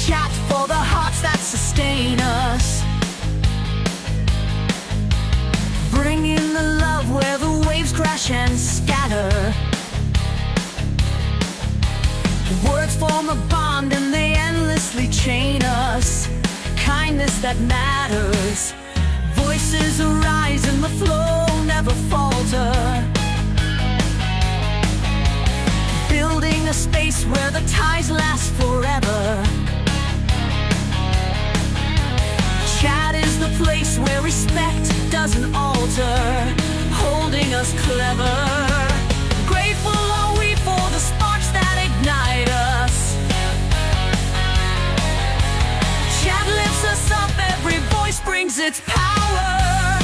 chat for the hearts that sustain us. Bringing the love where the waves crash and scatter. Words form a bond and they endlessly chain us. Kindness that matters. Voices arise and the flow never falter. Building a space where the ties last forever. Chat is the place where respect doesn't alter, holding us clever. Grateful are we for the sparks that ignite us. Chat lifts us up, every voice brings its power.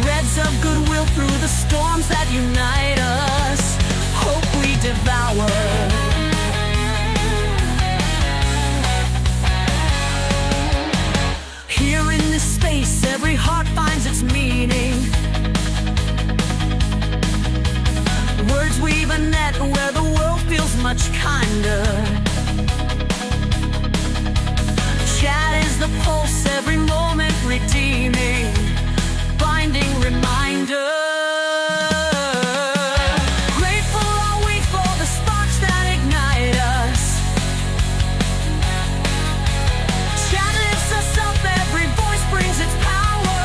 Threads of goodwill through the storms that unite us. Hope we devour. Here in this space, every heart finds its meaning. Words weave a net where the world feels much kinder. Chat is the pulse, every moment redeeming, binding reminder. Grateful are we for the sparks that ignite us. Chat lifts us up, every voice brings its power.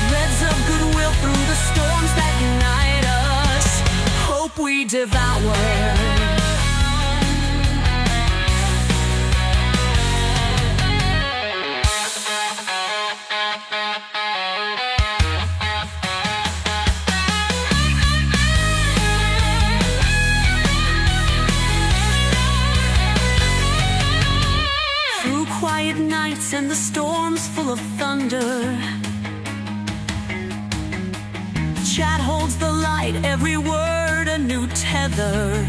Threads of goodwill through the storms that unite us. Hope we devour. Quiet nights and the storms full of thunder. Chat holds the light, every word a new tether.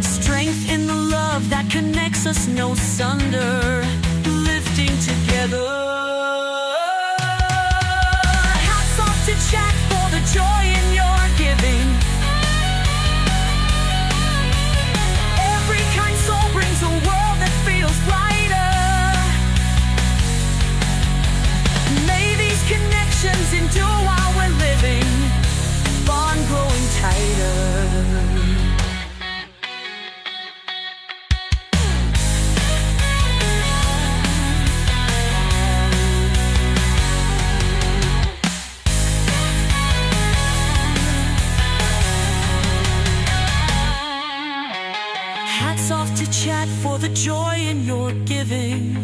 Strength in the love that connects us, no sunder, lifting together. Hats off to Chat for the joy in your giving. Every kind soul brings a world that feels brighter. May these connections endure while we're living, bond growing tighter. Hats off to Chat for the joy in your giving.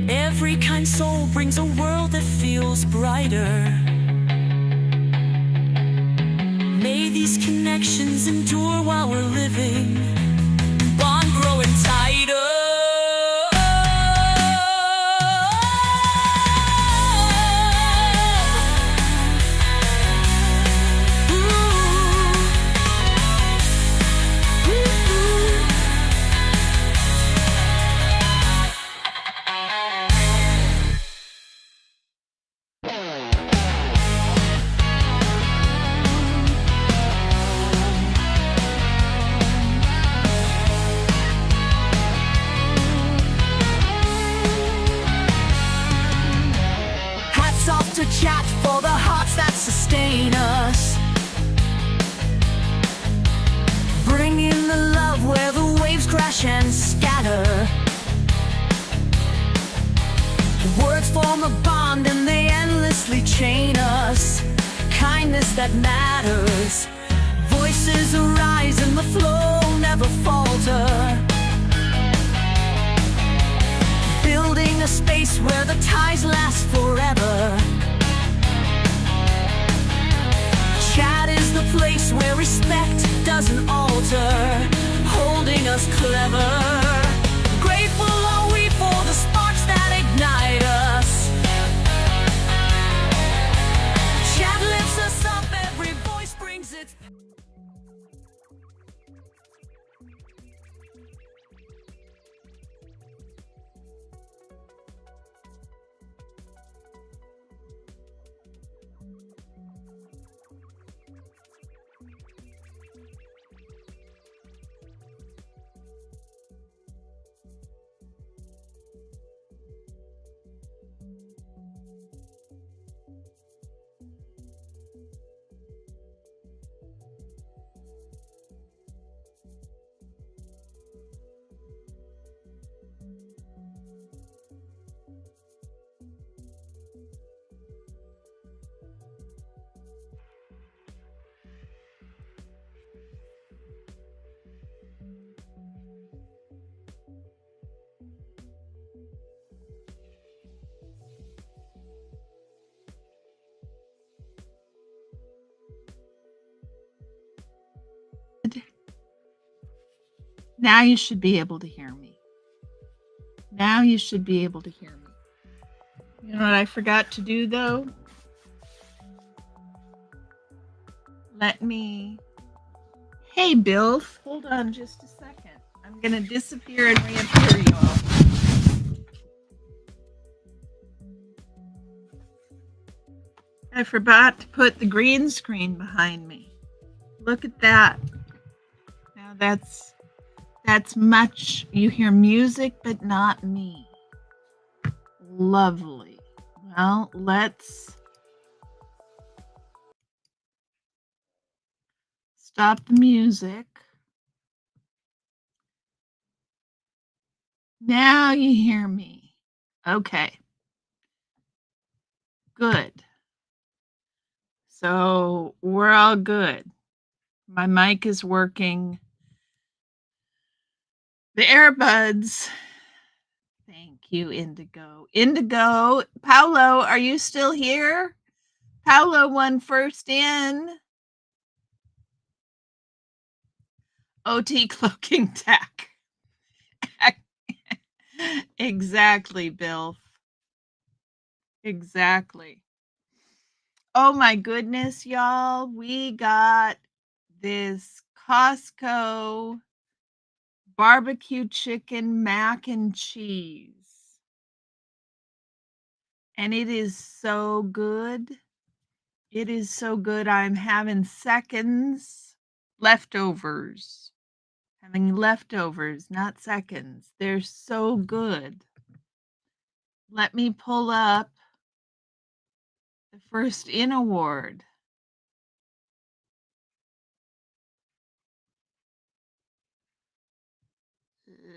Every kind soul brings a world that feels brighter. May these connections endure while we're living, bond growing tighter. To Chat for the hearts that sustain us. Bringing the love where the waves crash and scatter. Words form a bond and they endlessly chain us. Kindness that matters. Voices arise and the flow never falter. Building a space where the ties last forever. Chat is the place where respect doesn't alter, holding us clever. Grateful are we for the sparks that ignite us. Chat lifts us up, every voice brings its Now you should be able to hear me. Now you should be able to hear me. You know what I forgot to do though? Let me. Hey, Bill, hold on just a second. I'm going to disappear and reappear, y'all. I forgot to put the green screen behind me. Look at that. Now that's much. You hear music, but not me. Lovely. Well, let's stop the music. Now you hear me. Okay. Good. So we're all good. My mic is working. The earbuds. Thank you, Indigo. Indigo, Paolo, are you still here? Paolo won first in. OT Cloaking Tech. Exactly, Bill. Exactly. Oh my goodness, y'all. We got this Costco barbecue chicken mac and cheese. And it is so good. It is so good. I'm having seconds leftovers. Having leftovers, not seconds. They're so good. Let me pull up the first in award.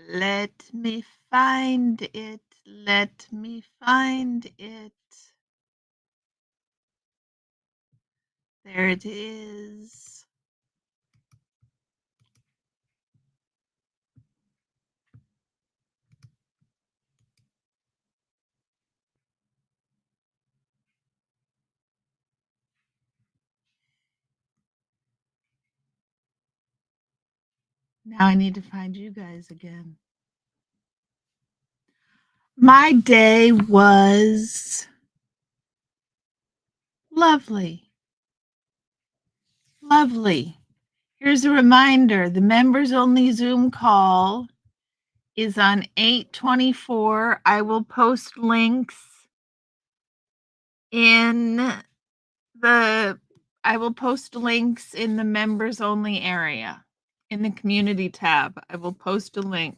Let me find it. Let me find it. There it is. Now I need to find you guys again. My day was lovely. Lovely. Here's a reminder, the members only Zoom call is on 8/24. I will post links in the members only area in the community tab. I will post a link.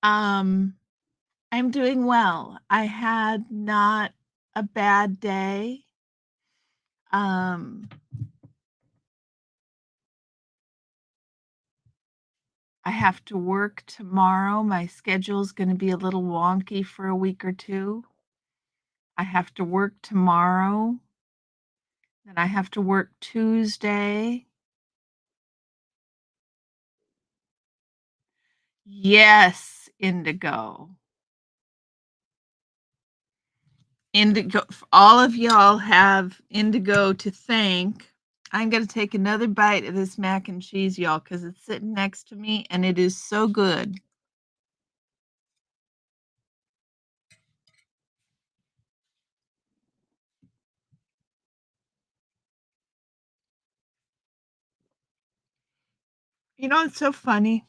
I'm doing well. I had not a bad day. I have to work tomorrow. My schedule is going to be a little wonky for a week or two. I have to work tomorrow. Then I have to work Tuesday. Yes, Indigo. Indigo, all of y'all have Indigo to thank. I'm going to take another bite of this mac and cheese, y'all, because it's sitting next to me and it is so good. You know, it's so funny.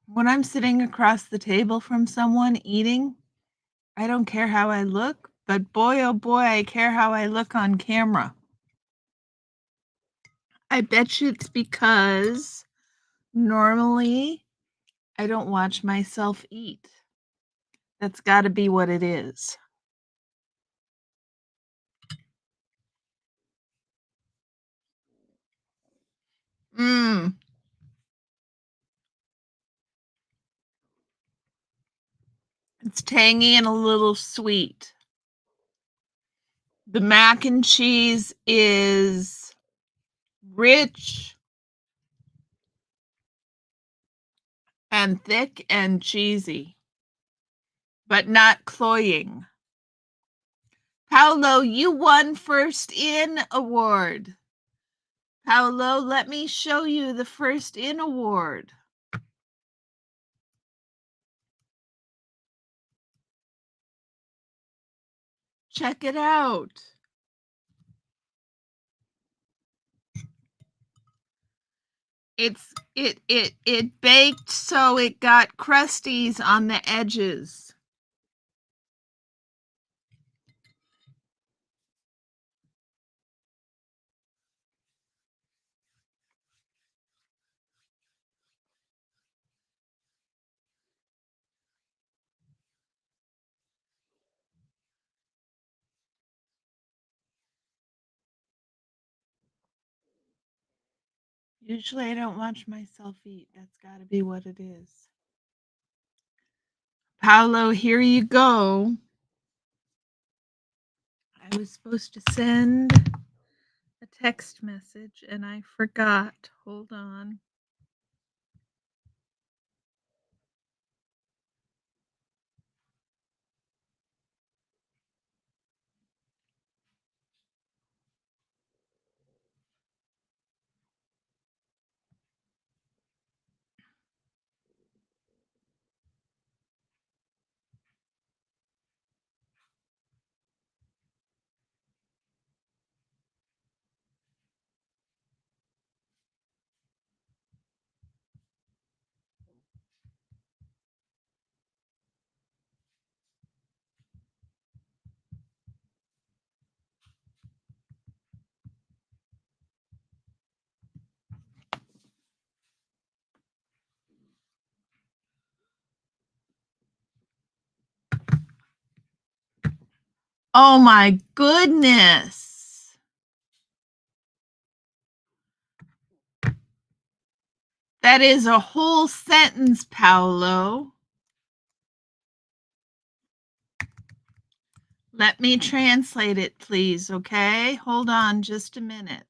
When I'm sitting across the table from someone eating, I don't care how I look, but boy, oh boy, I care how I look on camera. I bet you it's because normally I don't watch myself eat. That's got to be what it is. It's tangy and a little sweet. The mac and cheese is rich and thick and cheesy, but not cloying. Paolo, you won First In Award. Paolo, let me show you the First In Award. Check it out. It baked so it got crusties on the edges. Usually I don't watch myself eat. That's got to be what it is. Paolo, here you go. I was supposed to send a text message and I forgot. Hold on. Oh my goodness. That is a whole sentence, Paolo. Let me translate it, please, okay? Hold on just a minute.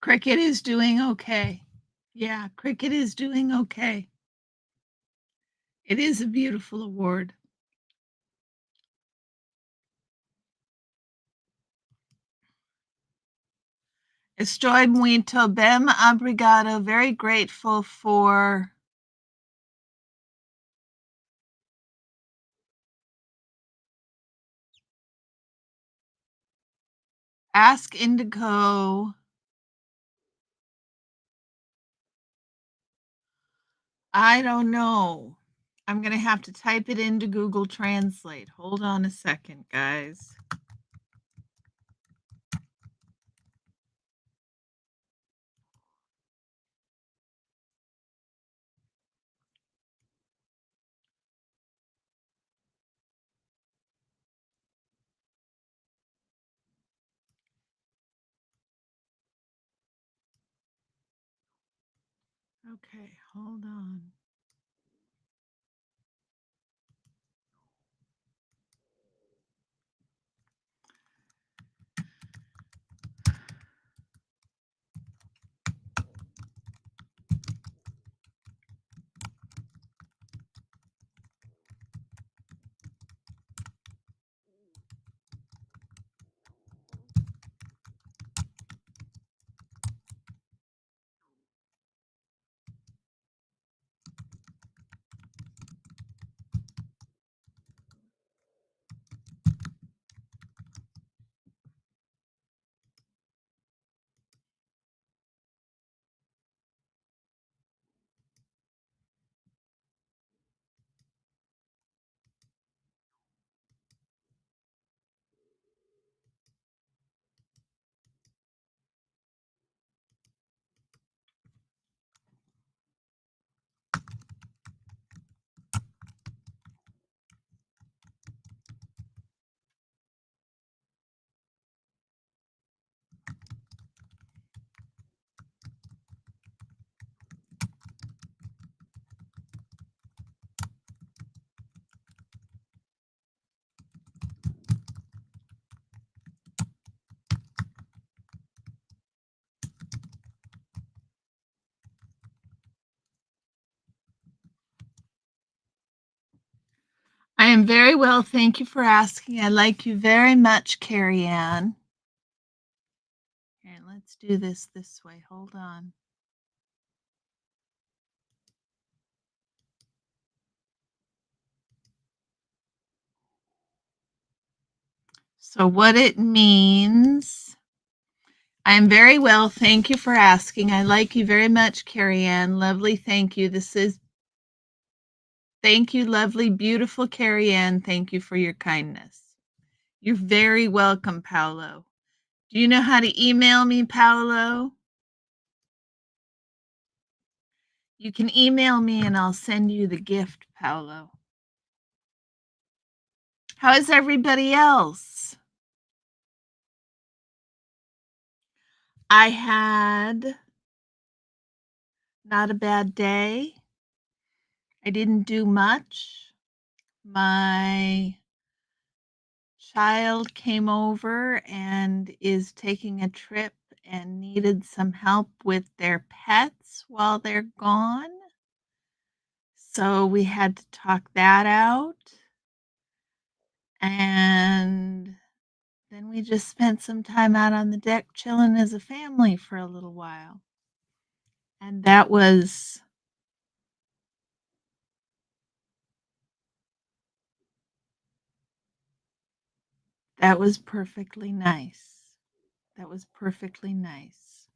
Cricket is doing okay. Yeah, Cricket is doing okay. It is a beautiful award. Estoy muito bem, obrigado. Very grateful for Ask Indigo. I don't know. I'm going to have to type it into Google Translate. Hold on a second, guys. Okay, hold on. am very well, thank you for asking. I like you very much, Carrie Ann. Here, let's do this way. Hold on. So what it means, I am very well, thank you for asking. I like you very much, Carrie Ann. Lovely, thank you. Thank you, lovely, beautiful Carrie Ann. Thank you for your kindness. You're very welcome, Paolo. Do you know how to email me, Paolo? You can email me and I'll send you the gift, Paolo. How is everybody else? I had not a bad day. I didn't do much. My child came over and is taking a trip and needed some help with their pets while they're gone. So we had to talk that out. And then we just spent some time out on the deck chilling as a family for a little while. And that was perfectly nice. That was perfectly nice.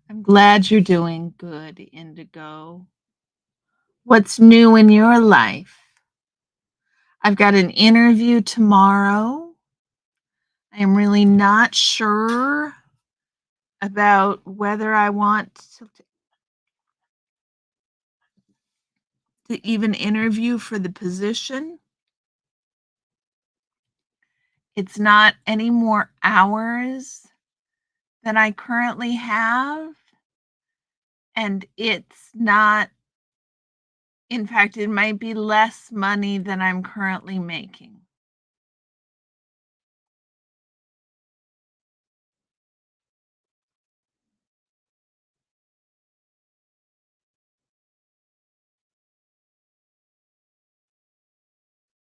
I'm glad you're doing good, Indigo. What's new in your life? I've got an interview tomorrow. I am really not sure about whether I want to even interview for the position. It's not any more hours than I currently have. And it's not, in fact, it might be less money than I'm currently making.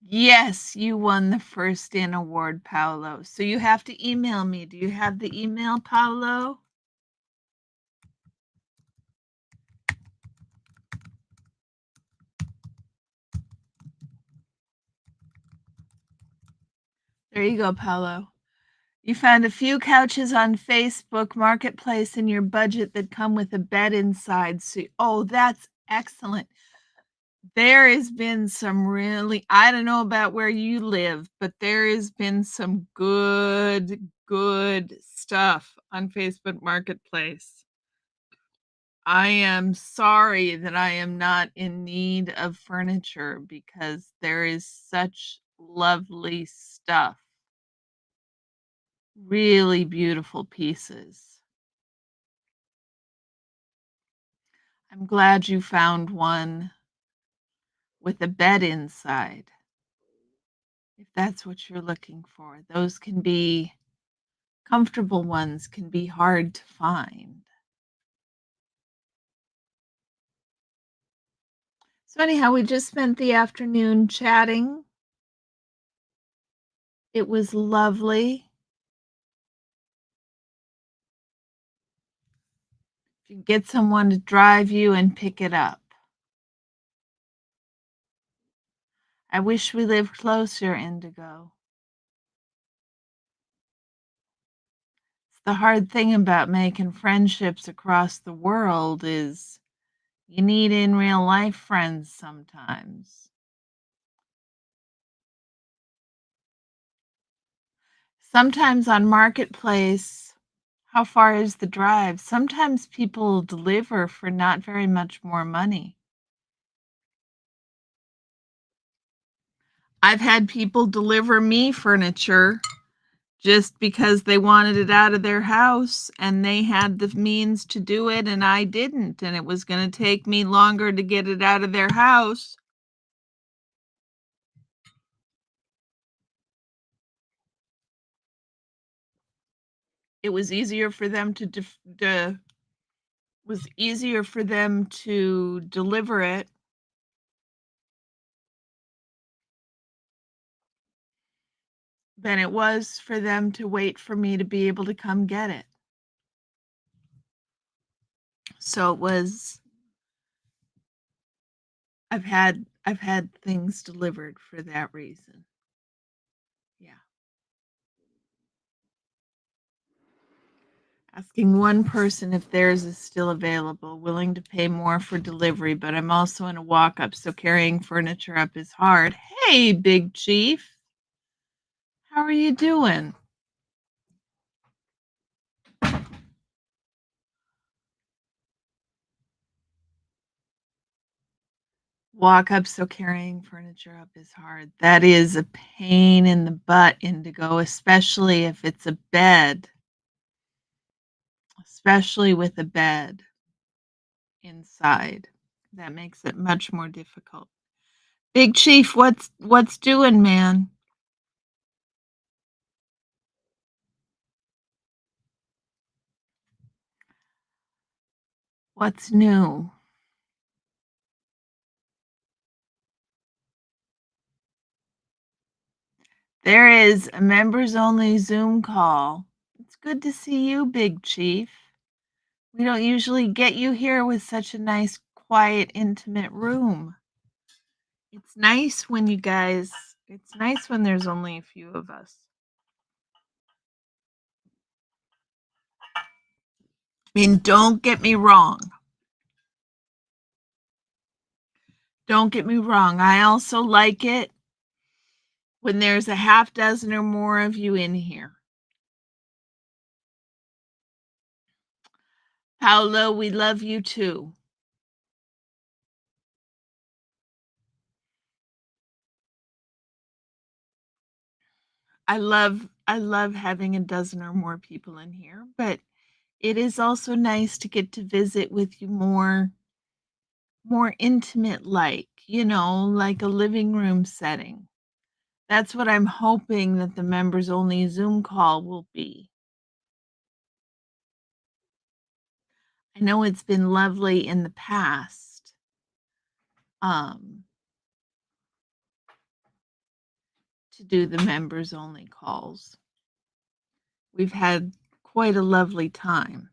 Yes, you won the First In award, Paolo. So you have to email me. Do you have the email, Paolo? There you go, Paolo. You found a few couches on Facebook Marketplace in your budget that come with a bed inside. So, oh, that's excellent. There has been some really, I don't know about where you live, but there has been some good stuff on Facebook Marketplace. I am sorry that I am not in need of furniture because there is such lovely stuff. Really beautiful pieces. I'm glad you found one with a bed inside, if that's what you're looking for. Those can be comfortable ones, can be hard to find. So, anyhow, we just spent the afternoon chatting. It was lovely. If you get someone to drive you and pick it up. I wish we lived closer, Indigo. It's the hard thing about making friendships across the world is you need in real life friends sometimes. Sometimes on Marketplace, how far is the drive? Sometimes people deliver for not very much more money. I've had people deliver me furniture just because they wanted it out of their house and they had the means to do it and I didn't, and it was going to take me longer to get it out of their house. It was easier for them was easier for them to deliver it than it was for them to wait for me to be able to come get it. So it was I've had things delivered for that reason. Yeah. Asking one person if theirs is still available, willing to pay more for delivery, but I'm also in a walk up, so carrying furniture up is hard. Hey, Big Chief. How are you doing? Walk up, so carrying furniture up is hard. That is a pain in the butt, Indigo, especially if it's a bed, especially with a bed inside. That makes it much more difficult. Big Chief, what's doing, man? What's new? There is a members only Zoom call. It's good to see you, Big Chief. We don't usually get you here with such a nice, quiet, intimate room. It's nice when it's nice when there's only a few of us. I mean, don't get me wrong. Don't get me wrong. I also like it when there's a half dozen or more of you in here. Paolo, we love you too. I love having a dozen or more people in here, but it is also nice to get to visit with you more intimate like, like a living room setting. That's what I'm hoping that the members only Zoom call will be. I know it's been lovely in the past. Um to do the members only calls. We've had quite a lovely time.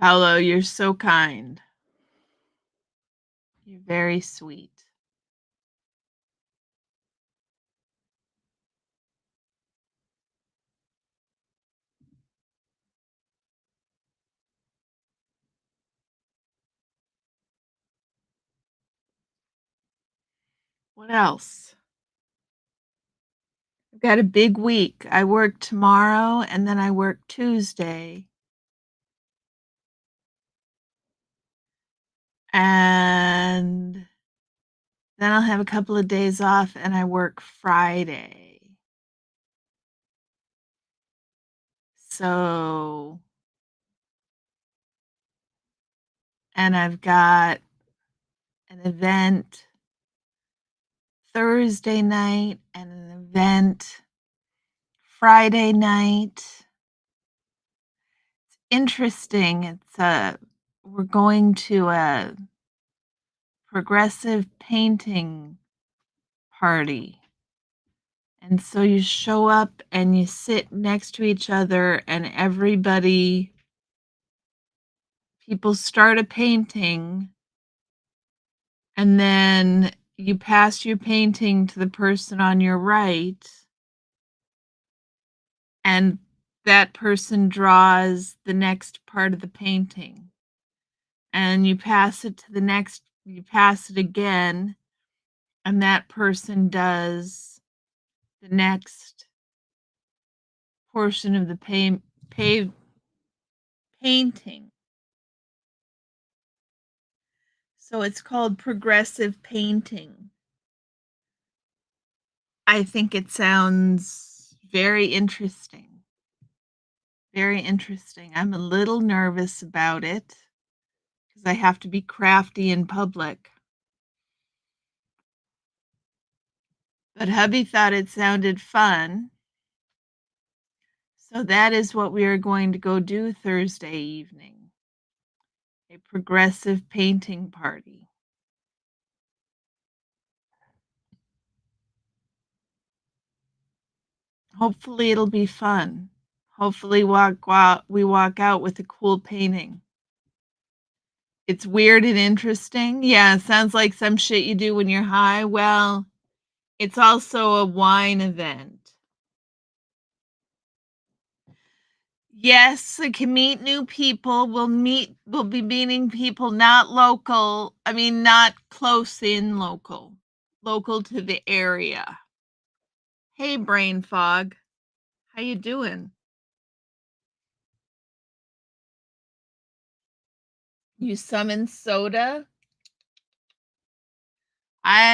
Paolo, you're so kind. You're very sweet. What else? I've got a big week. I work tomorrow and then I work Tuesday. And then I'll have a couple of days off and I work Friday. So, and I've got an event Thursday night and an event Friday night. It's interesting. We're going to a progressive painting party. And so you show up and you sit next to each other and people start a painting and then you pass your painting to the person on your right and that person draws the next part of the painting. And you pass it again, and that person does the next portion of the painting. So it's called progressive painting. I think it sounds very interesting. Very interesting. I'm a little nervous about it because I have to be crafty in public. But hubby thought it sounded fun. So that is what we are going to go do Thursday evening. A progressive painting party. Hopefully it'll be fun. Hopefully we walk out with a cool painting. It's weird and interesting. Yeah, it sounds like some shit you do when you're high. Well, it's also a wine event. Yes, I can meet new people. We'll be meeting people not local. I mean, not close in local. Local to the area. Hey, brain fog. How you doing? You summon soda?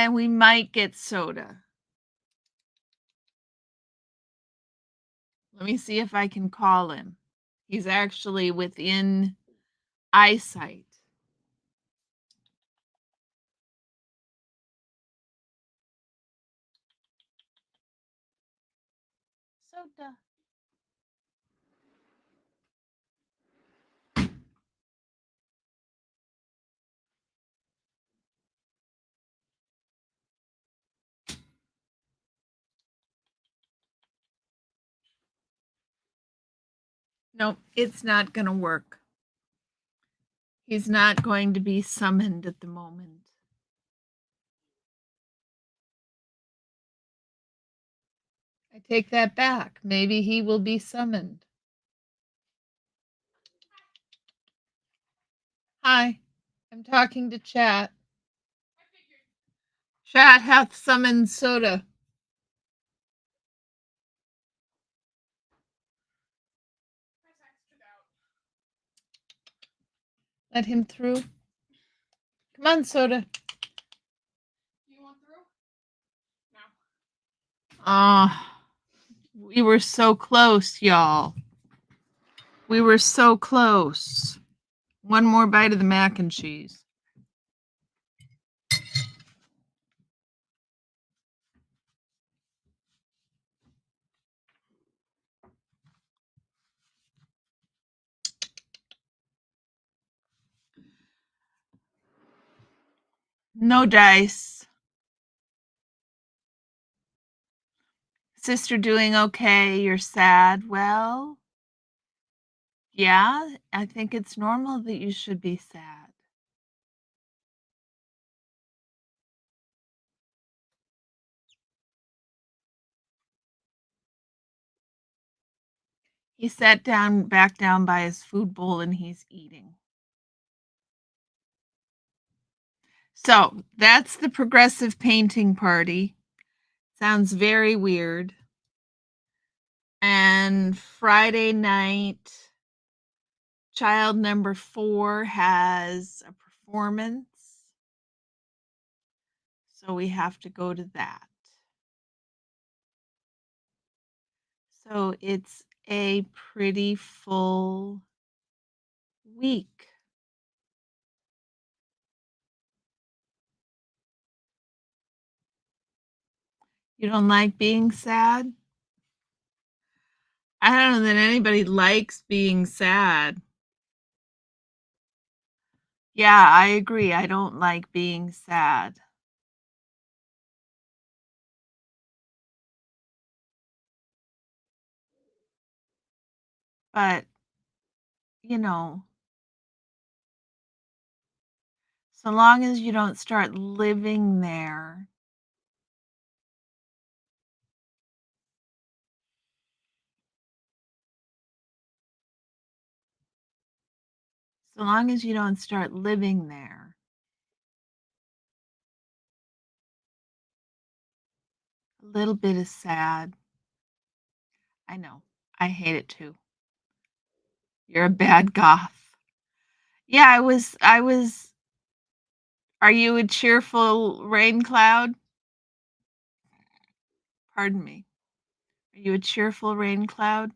We might get soda. Let me see if I can call him. He's actually within eyesight. Soda. Nope, it's not gonna work. He's not going to be summoned at the moment. I take that back. Maybe he will be summoned. Hi, I'm talking to chat. Chat hath summoned soda. Let him through. Come on, soda. You want through? Ah, we were so close, y'all. We were so close. One more bite of the mac and cheese. No dice. Sister doing okay. You're sad. Well, yeah, I think it's normal that you should be sad. He sat down back down by his food bowl and he's eating. So that's the progressive painting party. Sounds very weird. And Friday night, child number 4 has a performance. So we have to go to that. So it's a pretty full week. You don't like being sad? I don't know that anybody likes being sad. Yeah, I agree. I don't like being sad. But, you know, so long as you don't start living there, so long as you don't start living there, a little bit is sad. I know. I hate it too. You're a bad goth. Yeah, I was are you a cheerful rain cloud? Pardon me. Are you a cheerful rain cloud?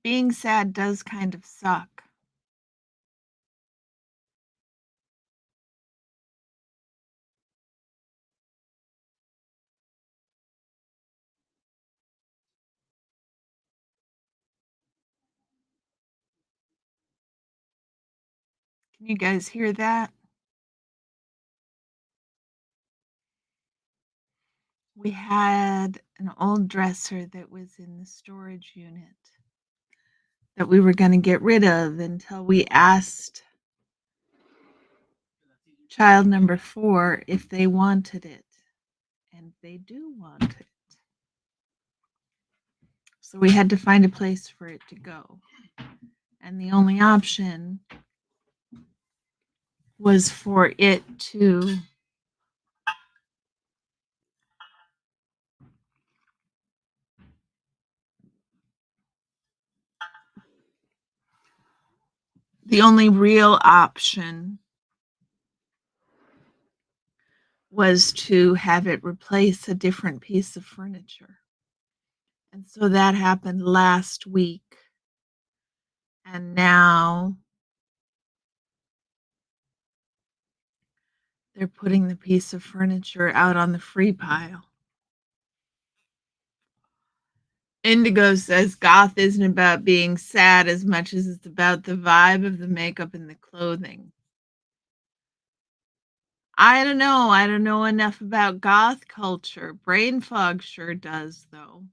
Being sad does kind of suck. Can you guys hear that? We had an old dresser that was in the storage unit that we were going to get rid of until we asked child number 4 if they wanted it. And they do want it. So we had to find a place for it to go. And the only option was for it to the only real option was to have it replace a different piece of furniture. And so that happened last week. And now they're putting the piece of furniture out on the free pile. Indigo says goth isn't about being sad as much as it's about the vibe of the makeup and the clothing. I don't know. I don't know enough about goth culture. Brain fog sure does, though.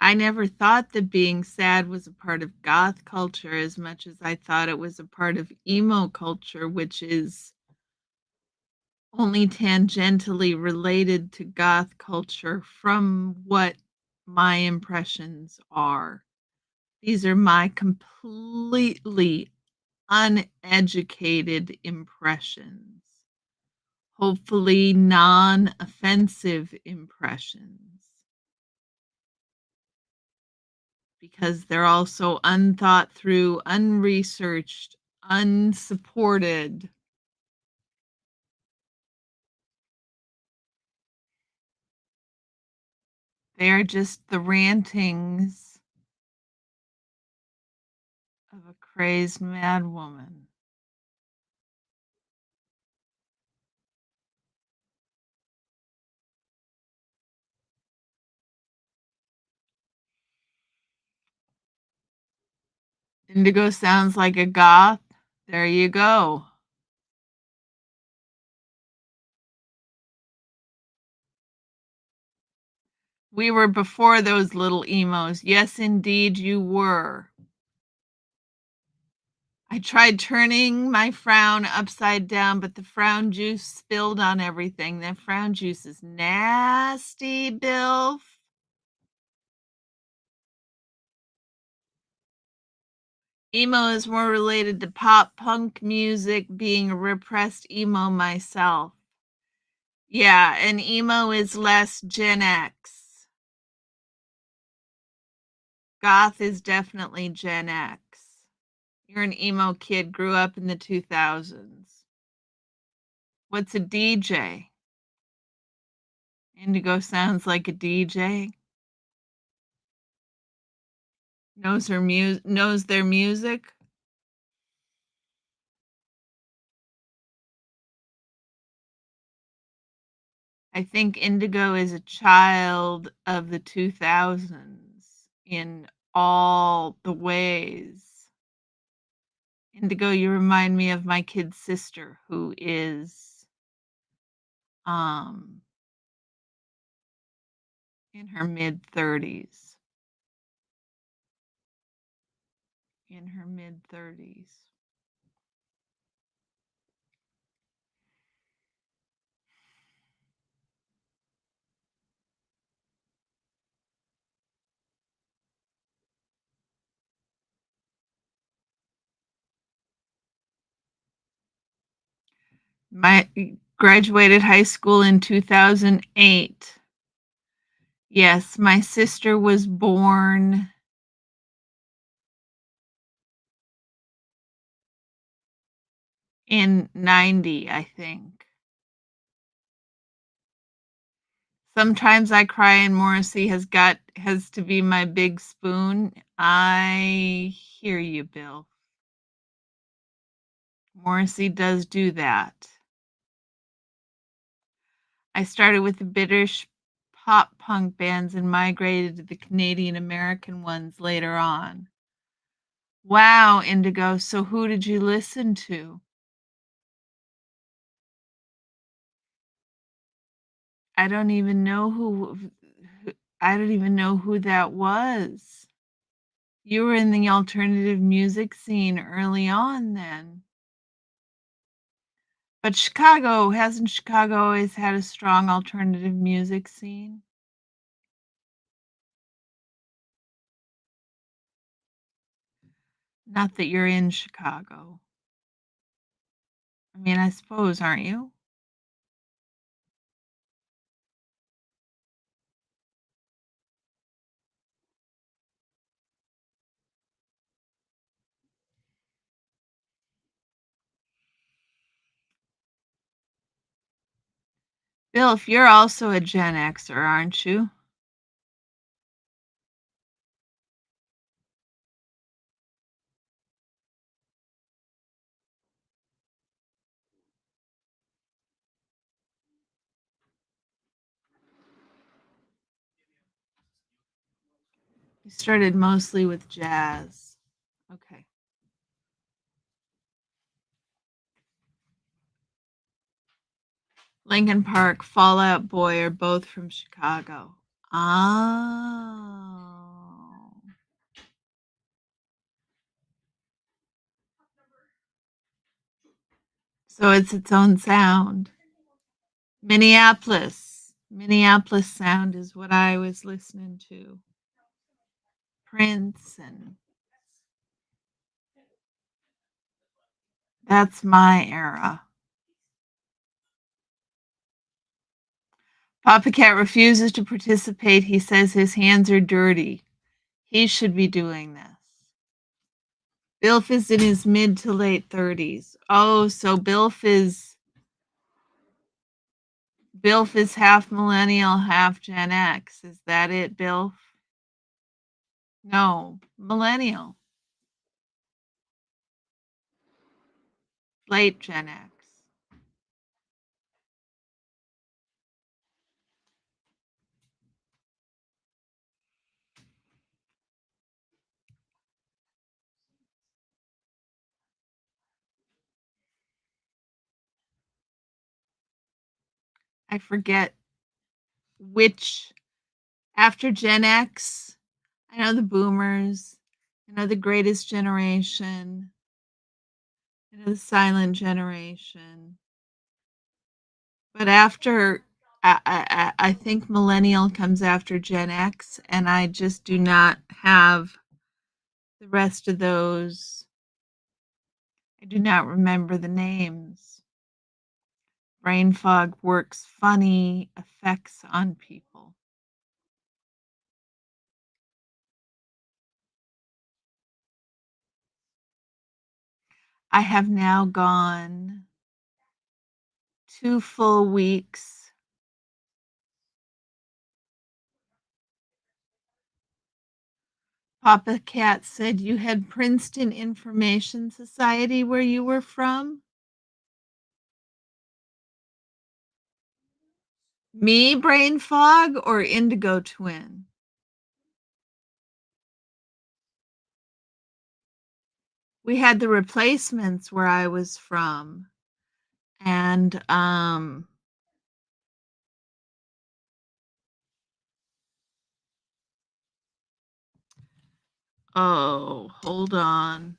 I never thought that being sad was a part of goth culture as much as I thought it was a part of emo culture, which is only tangentially related to goth culture from what my impressions are. These are my completely uneducated impressions, hopefully non-offensive impressions, because they're also unthought through, unresearched, unsupported. They are just the rantings of a crazed mad woman. Indigo sounds like a goth. There you go. We were before those little emos. Yes, indeed, you were. I tried turning my frown upside down, but the frown juice spilled on everything. That frown juice is nasty, Bill. Emo is more related to pop punk music, being a repressed emo myself. Yeah, and emo is less Gen X. Goth is definitely Gen X. You're an emo kid, grew up in the 2000s. What's a DJ? Indigo sounds like a DJ. Knows their music. I think Indigo is a child of the 2000s in all the ways. Indigo, you remind me of my kid's sister, who is in her mid-30s. In her mid-30s. My graduated high school in 2008. Yes, my sister was born in 90, I think. Sometimes I cry and Morrissey has to be my big spoon. I hear you, Bill. Morrissey does do that. I started with the British pop punk bands and migrated to the Canadian American ones later on. Wow, Indigo. So who did you listen to? I don't even know I don't even know who that was. You were in the alternative music scene early on then. But hasn't Chicago always had a strong alternative music scene? Not that you're in Chicago. I mean, I suppose, aren't you? Bill, if you're also a Gen Xer, aren't you? You started mostly with jazz. Okay. Linkin Park, Fall Out Boy are both from Chicago. Oh. So it's its own sound. Minneapolis. Minneapolis sound is what I was listening to. Prince, and that's my era. Papa Cat refuses to participate. He says his hands are dirty. He should be doing this. Bilf is in his mid to late 30s. Oh, so Bilf is half millennial, half Gen X. Is that it, Bilf? No, millennial. Late Gen X. I forget which after Gen X. I know the boomers. I know the greatest generation. I know the silent generation. But after, I think millennial comes after Gen X, and I just do not have the rest of those. I do not remember the names. Brain fog works funny effects on people. I have now gone 2 full weeks. Papa Cat said you had Princeton Information Society where you were from? Me, brain fog, or Indigo Twin? We had the Replacements where I was from. And oh, hold on.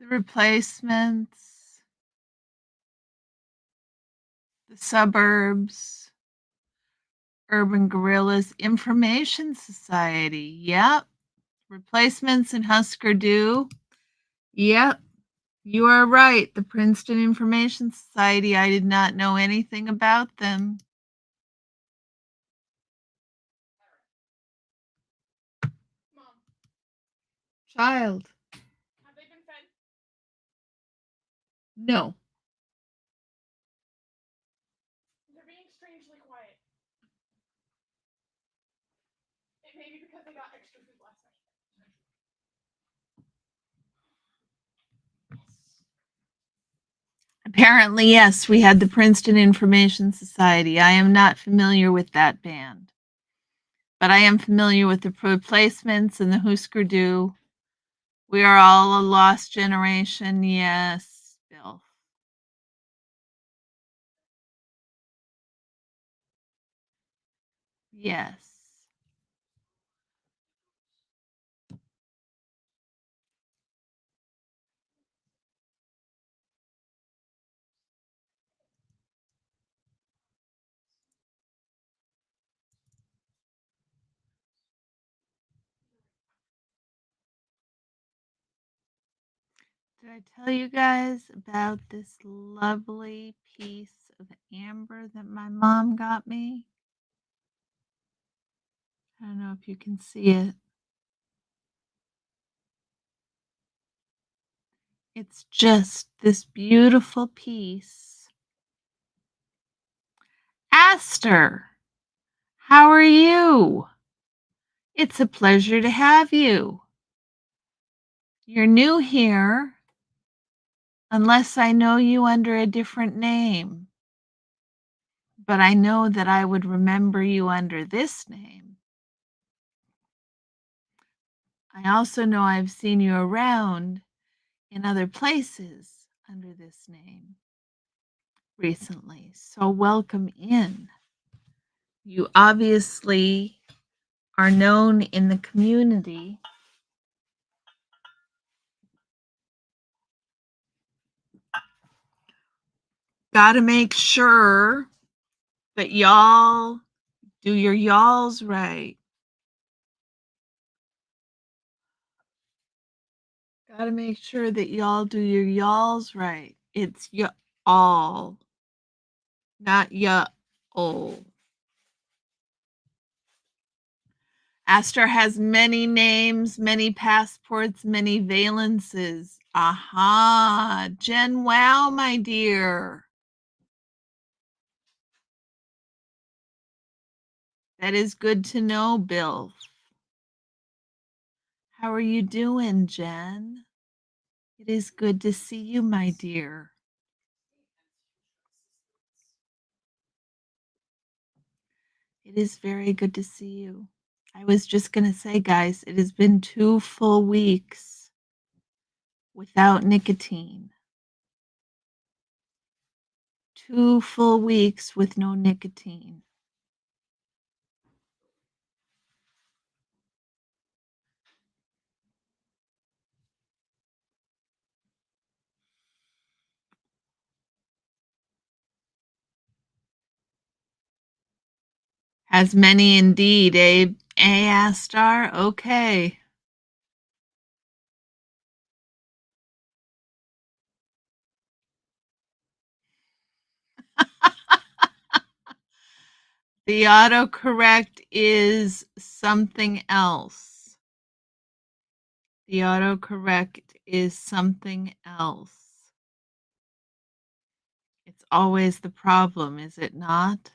The Replacements, the Suburbs, Urban Guerrillas, Information Society. Yep. Replacements and Husker Du. Yep. You are right. The Princeton Information Society, I did not know anything about them. Mom. Child. Have they been fed? No. They're being strangely quiet. It may be because they got extra food last night. Apparently, yes, we had the Princeton Information Society. I am not familiar with that band, but I am familiar with the Replacements and the Husker Du. We are all a lost generation. Yes, Bill. Yes. Did I tell you guys about this lovely piece of amber that my mom got me? I don't know if you can see it. It's just this beautiful piece. Aster, how are you? It's a pleasure to have you. You're new here, unless I know you under a different name. But I know that I would remember you under this name. I also know I've seen you around in other places under this name recently. So welcome in. You obviously are known in the community. Got to make sure that y'all do your y'alls right. Got to make sure that y'all do your y'alls right. It's y'all, not ya-all. Aster has many names, many passports, many valences. Aha, Jen, wow, my dear. That is good to know, Bill. How are you doing, Jen? It is good to see you, my dear. It is very good to see you. I was just going to say, guys, it has been 2 full weeks without nicotine. 2 full weeks with no nicotine. Has many indeed, Abe. Astar? Okay. The autocorrect is something else. The autocorrect is something else. It's always the problem, is it not?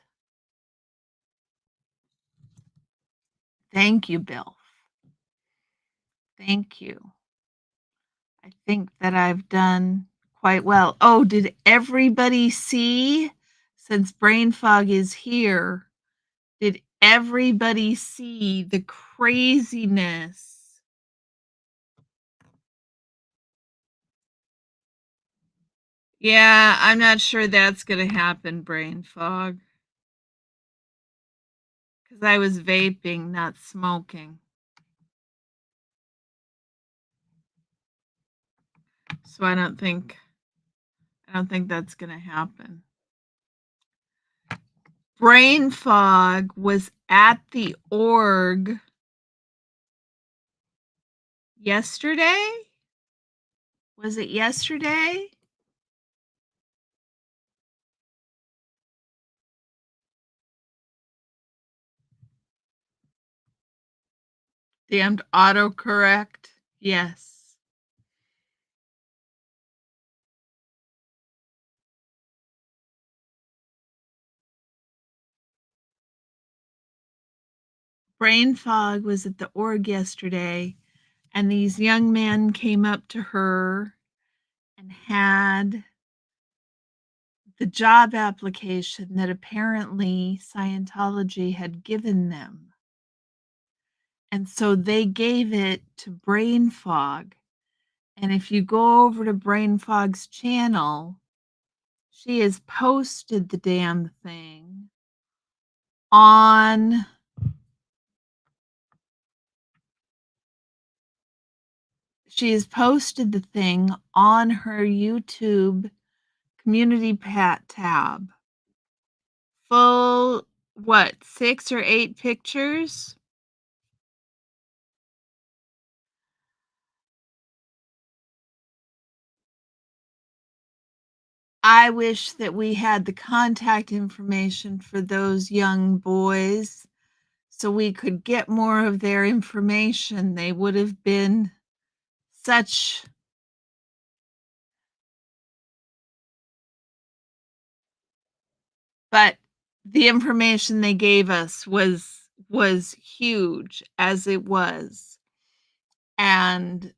Thank you, Bill. Thank you. I think that I've done quite well. Oh, did everybody see? Since brain fog is here, did everybody see the craziness? Yeah, I'm not sure that's going to happen, brain fog. Because I was vaping, not smoking. So I don't think that's going to happen. Brain fog was at the org yesterday. Was it yesterday? Damned autocorrect. Yes. Brain fog was at the org yesterday, and these young men came up to her and had the job application that apparently Scientology had given them. And so they gave it to Brain Fog. And if you go over to Brain Fog's channel, she has posted the damn thing on she has posted the thing on her YouTube community tab. Full, what, 6 or 8 pictures? I wish that we had the contact information for those young boys so we could get more of their information. They would have been such but the information they gave us was huge as it was. And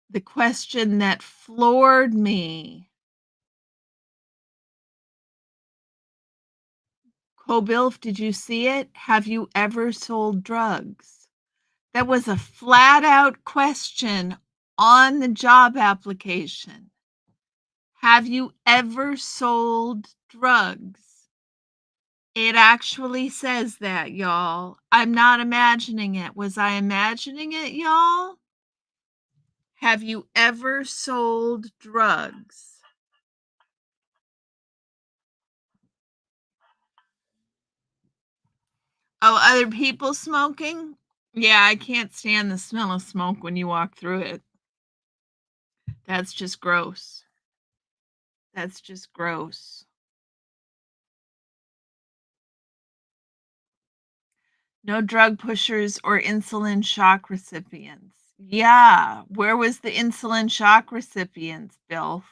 the question that floored me, Kobilf, did you see it? Have you ever sold drugs? That was a flat out question on the job application. Have you ever sold drugs? It actually says that, y'all. I'm not imagining it. Was I imagining it, y'all? Have you ever sold drugs? Oh, other people smoking? Yeah, I can't stand the smell of smoke when you walk through it. That's just gross. That's just gross. No drug pushers or insulin shock recipients. Yeah, where was the insulin shock recipients, Bill?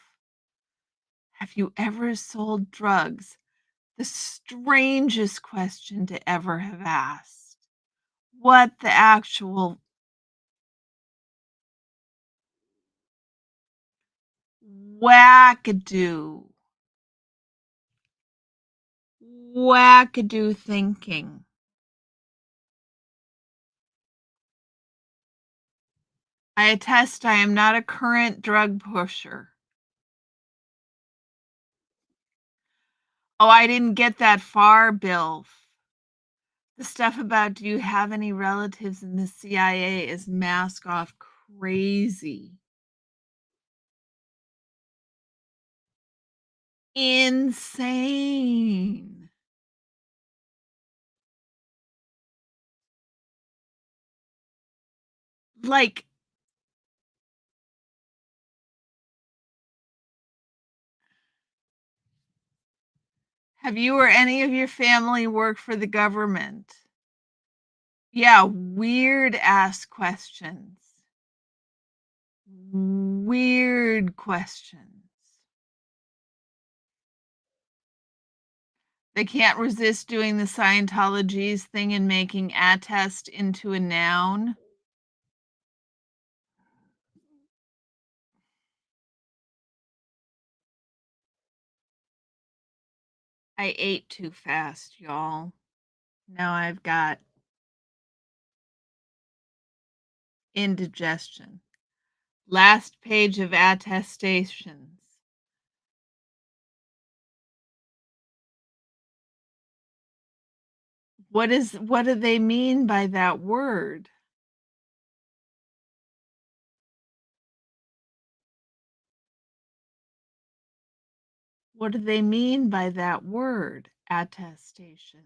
Have you ever sold drugs? The strangest question to ever have asked. What the actual wackadoo? Wackadoo thinking. I attest I am not a current drug pusher. Oh, I didn't get that far, Bill. The stuff about do you have any relatives in the CIA is mask off crazy. Insane. Like, have you or any of your family worked for the government? Yeah, weird ass questions. Weird questions. They can't resist doing the Scientology's thing and making attest into a noun. I ate too fast, y'all. Now I've got indigestion. Last page of attestations. What do they mean by that word? What do they mean by that word, attestations?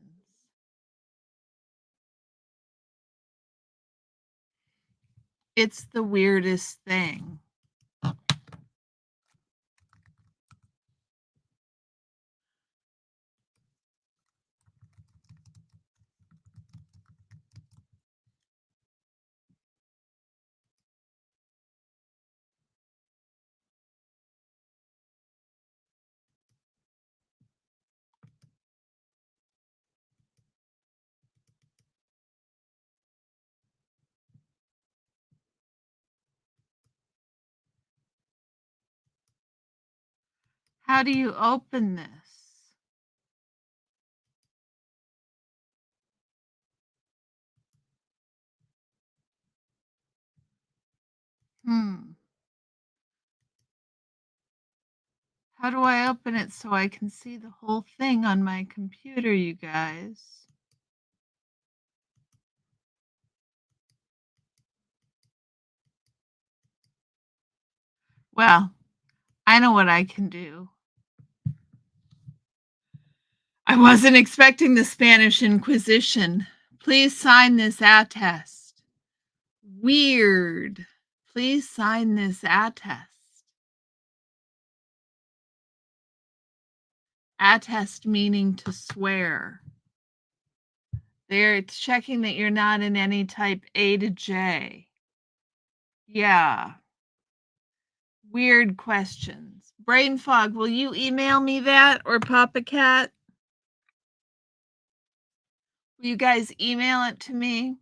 It's the weirdest thing. How do you open this? How do I open it so I can see the whole thing on my computer, you guys? Well, I know what I can do. I wasn't expecting the Spanish Inquisition. Please sign this attest. Weird. Please sign this attest. Attest meaning to swear. They're checking that you're not in any type A to J. Yeah. Weird questions. Brain fog, will you email me that or Papa Cat? Will you guys email it to me?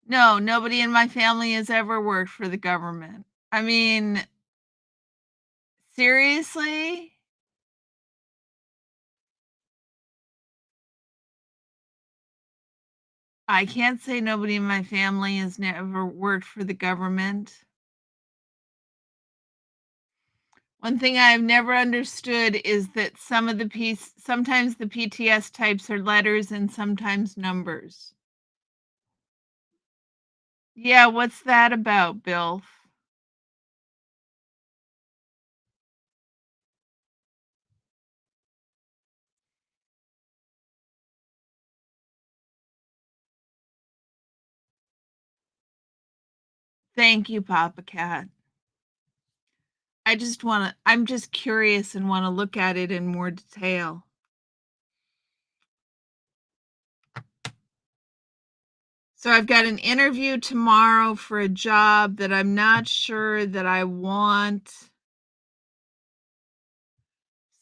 No, nobody in my family has ever worked for the government. I mean, seriously? I can't say nobody in my family has never worked for the government. One thing I've never understood is that sometimes the PTS types are letters and sometimes numbers. Yeah, what's that about, Bill? Thank you, Papa Cat. I'm just curious and want to look at it in more detail. So I've got an interview tomorrow for a job that I'm not sure that I want.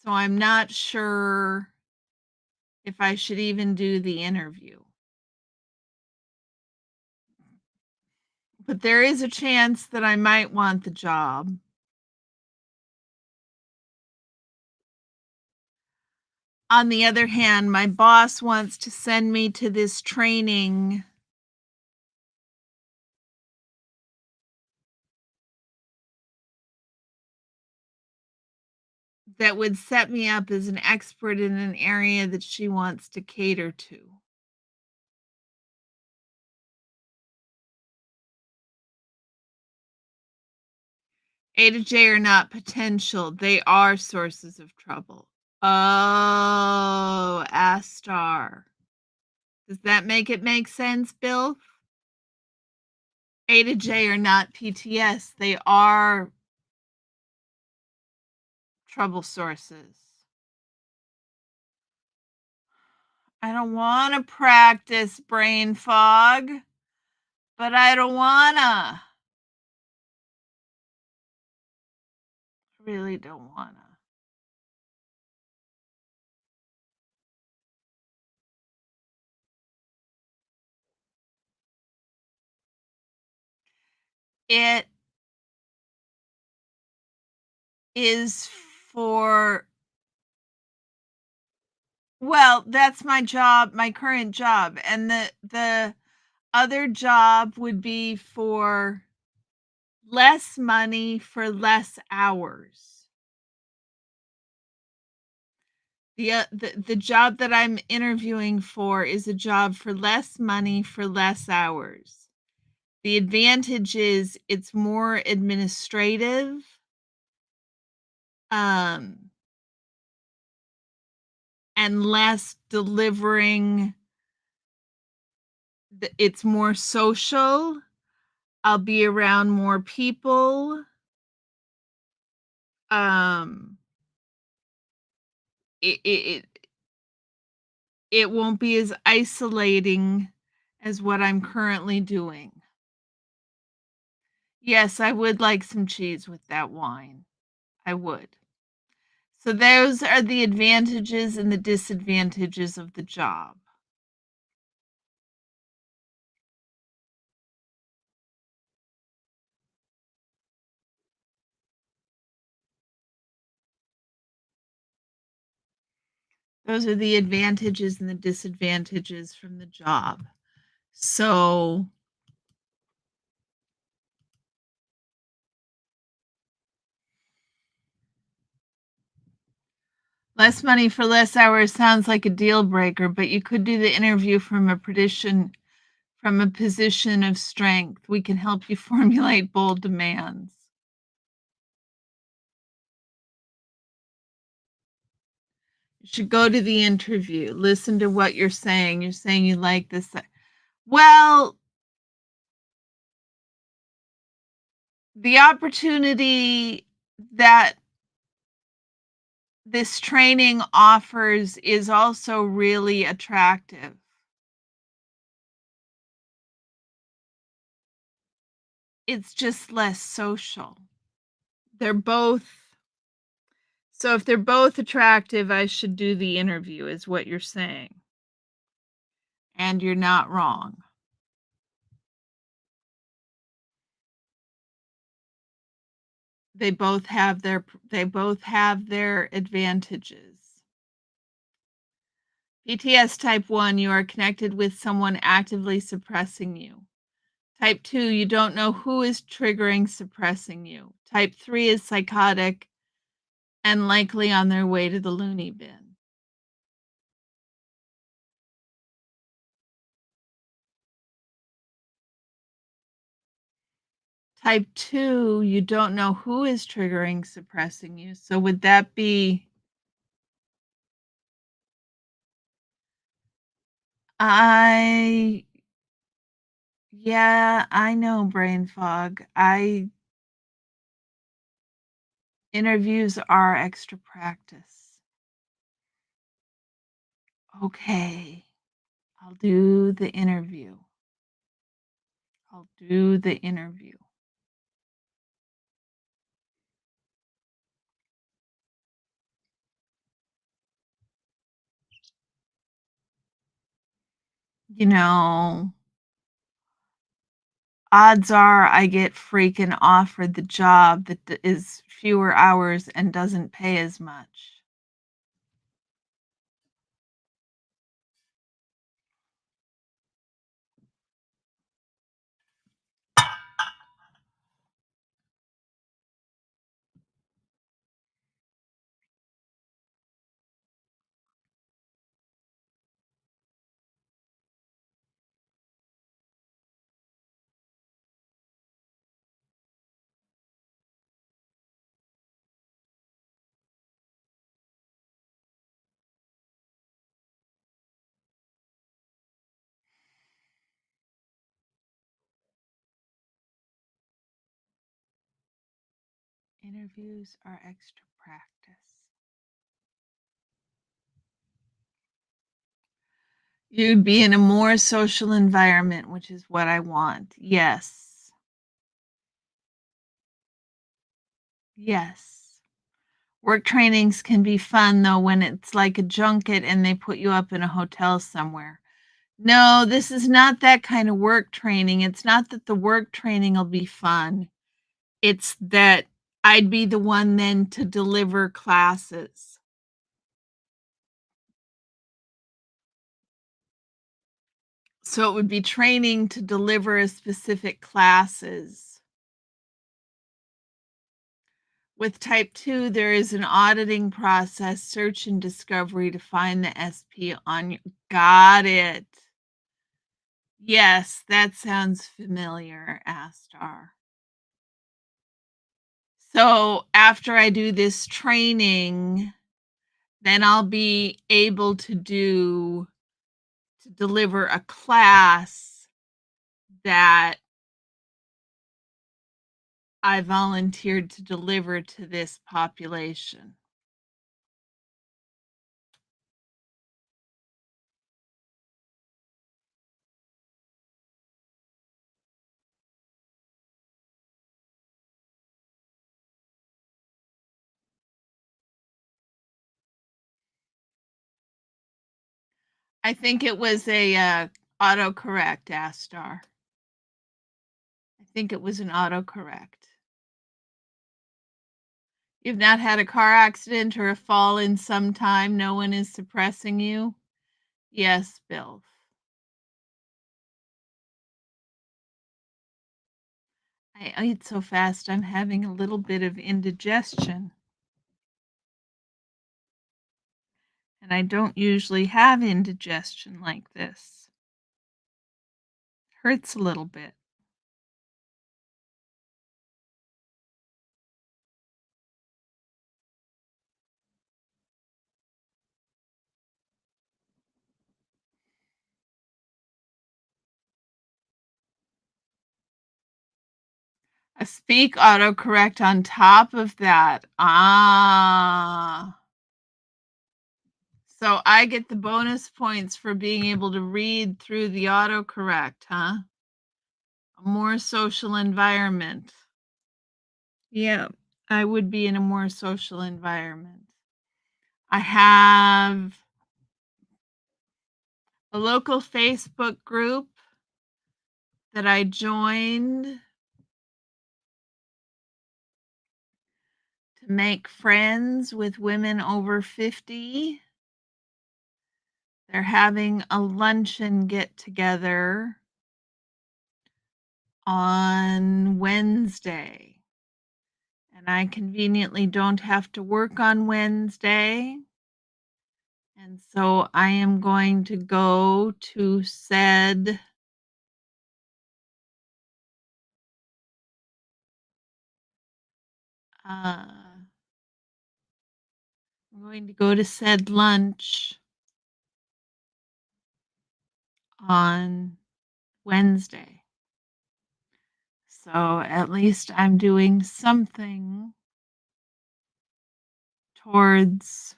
So I'm not sure if I should even do the interview. But there is a chance that I might want the job. On the other hand, my boss wants to send me to this training that would set me up as an expert in an area that she wants to cater to. A to J are not potential, they are sources of trouble. Oh, Astar. Does that make it make sense, Bill? A to J are not PTS, they are trouble sources. I don't want to practice brain fog, but I don't wanna. Really don't wanna. It is for, well, that's my job, my current job, and the other job would be for less money for less hours. The job that I'm interviewing for is a job for less money for less hours. The advantage is it's more administrative. And less delivering. It's more social. I'll be around more people. It won't be as isolating as what I'm currently doing. Yes, I would like some cheese with that wine. I would. So those are the advantages and the disadvantages of the job. Those are the advantages and the disadvantages from the job. So less money for less hours sounds like a deal breaker, but you could do the interview from a position of strength. We can help you formulate bold demands. You should go to the interview. Listen to what you're saying. You're saying you like this. Well, the opportunity that this training offers is also really attractive. It's just less social. They're both So if they're both attractive, I should do the interview, is what you're saying. And you're not wrong. They both have their advantages. PTS type 1, you are connected with someone actively suppressing you. Type 2, you don't know who is triggering suppressing you. Type 3 is psychotic and likely on their way to the loony bin. Type 2, you don't know who is triggering suppressing you. So would that be yeah, I know brain fog. Interviews are extra practice. Okay, I'll do the interview. I'll do the interview. You know, odds are I get freaking offered the job that is fewer hours and doesn't pay as much. Interviews are extra practice. You'd be in a more social environment, which is what I want. Yes. Yes. Work trainings can be fun though when it's like a junket and they put you up in a hotel somewhere. No, this is not that kind of work training. It's not that the work training will be fun. It's that I'd be the one then to deliver classes. So it would be training to deliver a specific classes. With type 2, there is an auditing process, search and discovery to find the SP on your. Got it. Yes, that sounds familiar, Astar. So after I do this training, then I'll be able to deliver a class that I volunteered to deliver to this population. I think it was a autocorrect, Astar. I think it was an autocorrect. You've not had a car accident or a fall in some time. No one is suppressing you. Yes, Bill. I ate so fast, I'm having a little bit of indigestion. And I don't usually have indigestion like this. Hurts a little bit. A speak autocorrect on top of that. Ah. So I get the bonus points for being able to read through the autocorrect, huh? A more social environment. Yeah, I would be in a more social environment. I have a local Facebook group that I joined to make friends with women over 50. They're having a luncheon get together on Wednesday. And I conveniently don't have to work on Wednesday. And so I am going to go to said I'm going to go to said lunch on Wednesday. So at least I'm doing something towards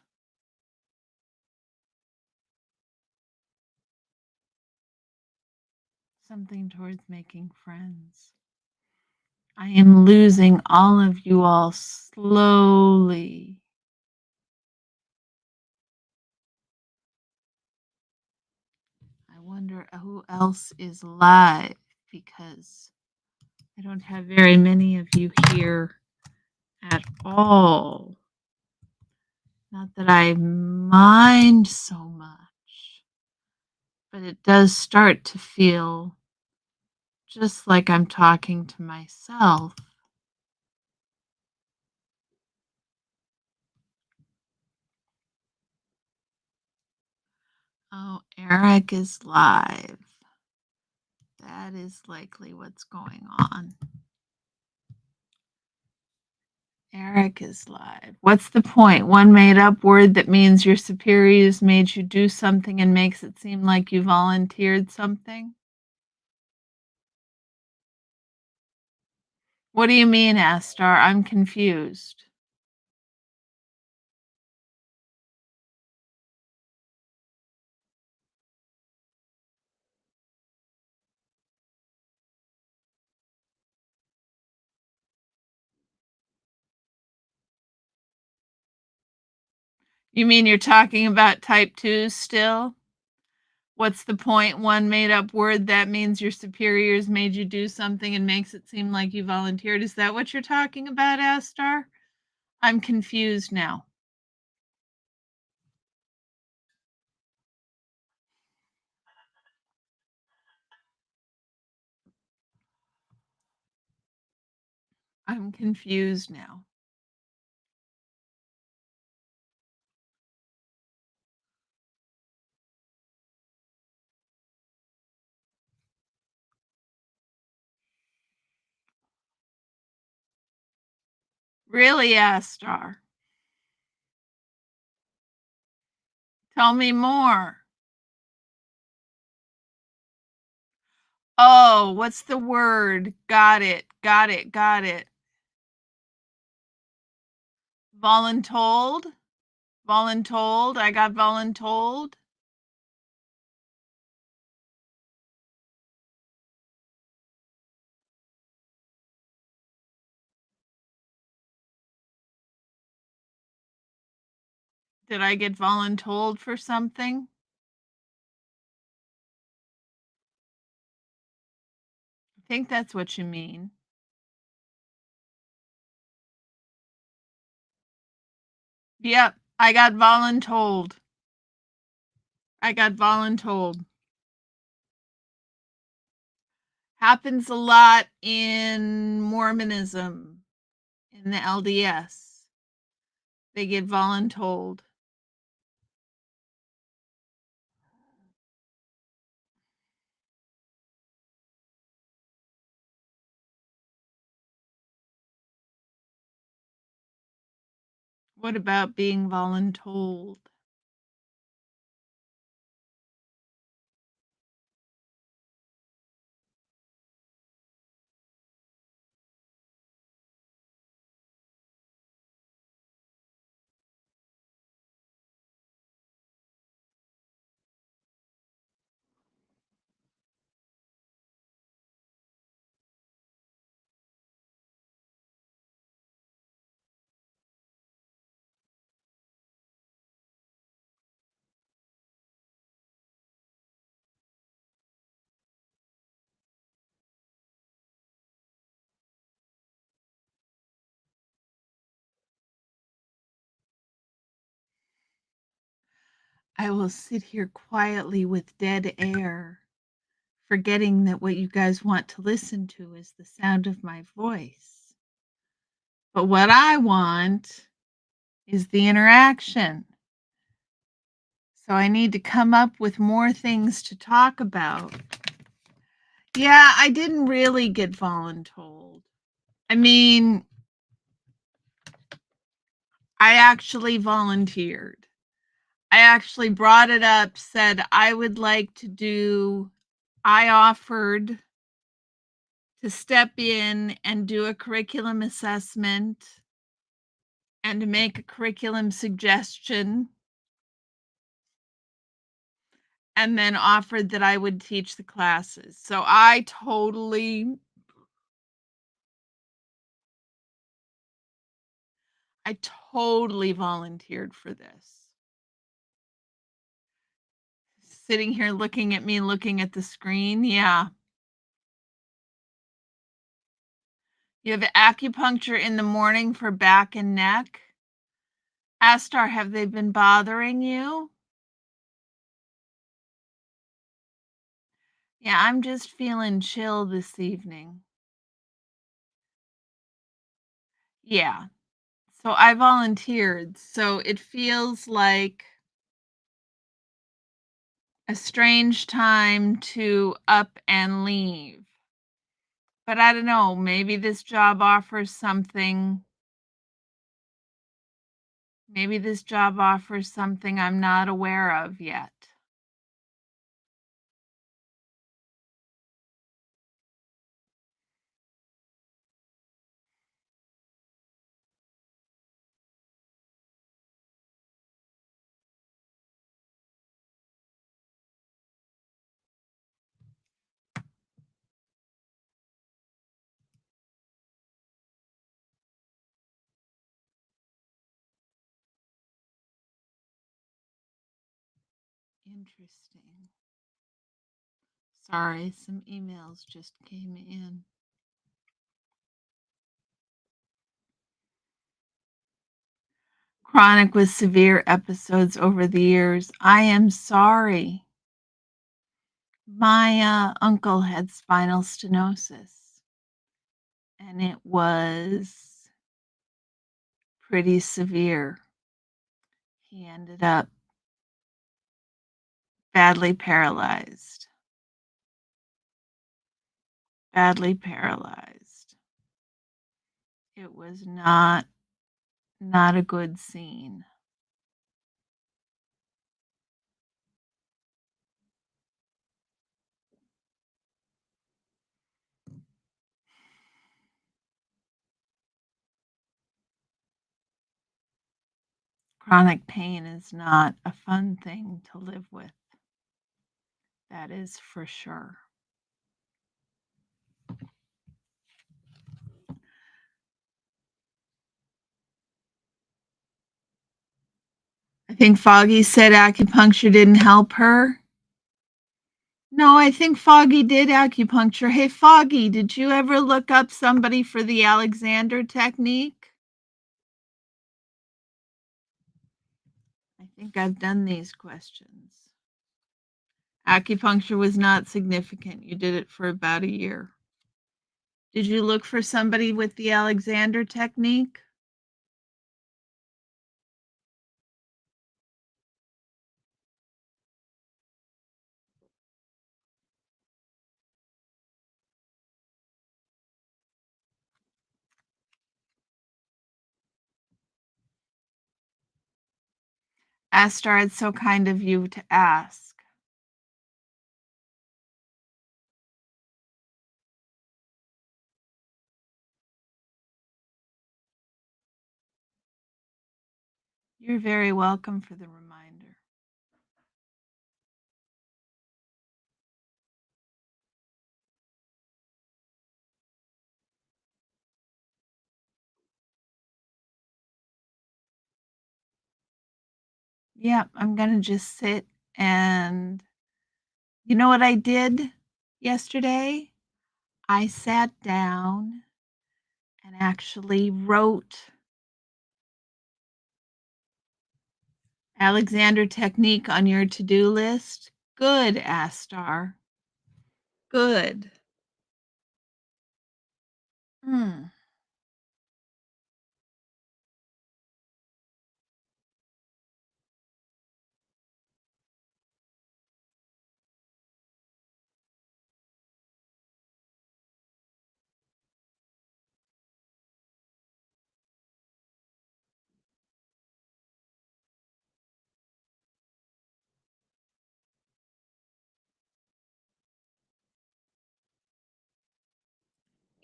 making friends. I am losing all of you all slowly. I wonder who else is live because I don't have very many of you here at all. Not that I mind so much, but it does start to feel just like I'm talking to myself. Oh, Eric is live. That is likely what's going on. Eric is live. What's the point? One made up word that means your superiors made you do something and makes it seem like you volunteered something? What do you mean, Astar? I'm confused. You mean you're talking about type 2s still? What's the point? One made up word that means your superiors made you do something and makes it seem like you volunteered. Is that what you're talking about, Astar? I'm confused now. I'm confused now. Really, Astar? Tell me more. Oh, what's the word? Got it. Got it. Got it. Voluntold? Voluntold? I got voluntold? Did I get voluntold for something? I think that's what you mean. Yep, I got voluntold. I got voluntold. Happens a lot in Mormonism, in the LDS. They get voluntold. What about being voluntold? I will sit here quietly with dead air, forgetting that what you guys want to listen to is the sound of my voice. But what I want is the interaction. So I need to come up with more things to talk about. Yeah, I didn't really get voluntold. I mean, I actually volunteered. I actually brought it up, said I would like to do, I offered to step in and do a curriculum assessment and to make a curriculum suggestion, and then offered that I would teach the classes. So I totally volunteered for this. Sitting here looking at me, looking at the screen. Yeah. You have acupuncture in the morning for back and neck. Astar, have they been bothering you? Yeah, I'm just feeling chill this evening. Yeah. So I volunteered. So it feels like a strange time to up and leave. But I don't know, maybe this job offers something. Maybe this job offers something I'm not aware of yet. Interesting. Sorry, some emails just came in. Chronic with severe episodes over the years. I am sorry. My uncle had spinal stenosis, and it was pretty severe. He ended up badly paralyzed. Badly paralyzed. It was not a good scene. Chronic pain is not a fun thing to live with. That is for sure. I think Foggy said acupuncture didn't help her. No, I think Foggy did acupuncture. Hey, Foggy, did you ever look up somebody for the Alexander technique? think I've done these questions. Acupuncture was not significant. You did it for about a year. Did you look for somebody with the Alexander technique? Astar, it's so kind of you to ask. You're very welcome for the reminder. Yeah, I'm going to just sit and you know what I did yesterday? I sat down and actually wrote Alexander technique on your to-do list. Good, Astar. Good. Hmm.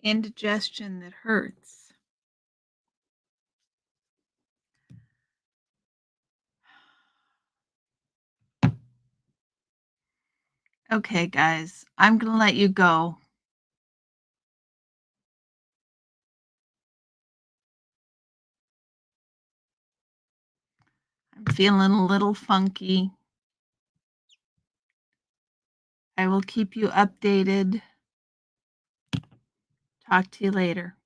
Indigestion that hurts. Okay, guys, I'm going to let you go. I'm feeling a little funky. I will keep you updated. Talk to you later.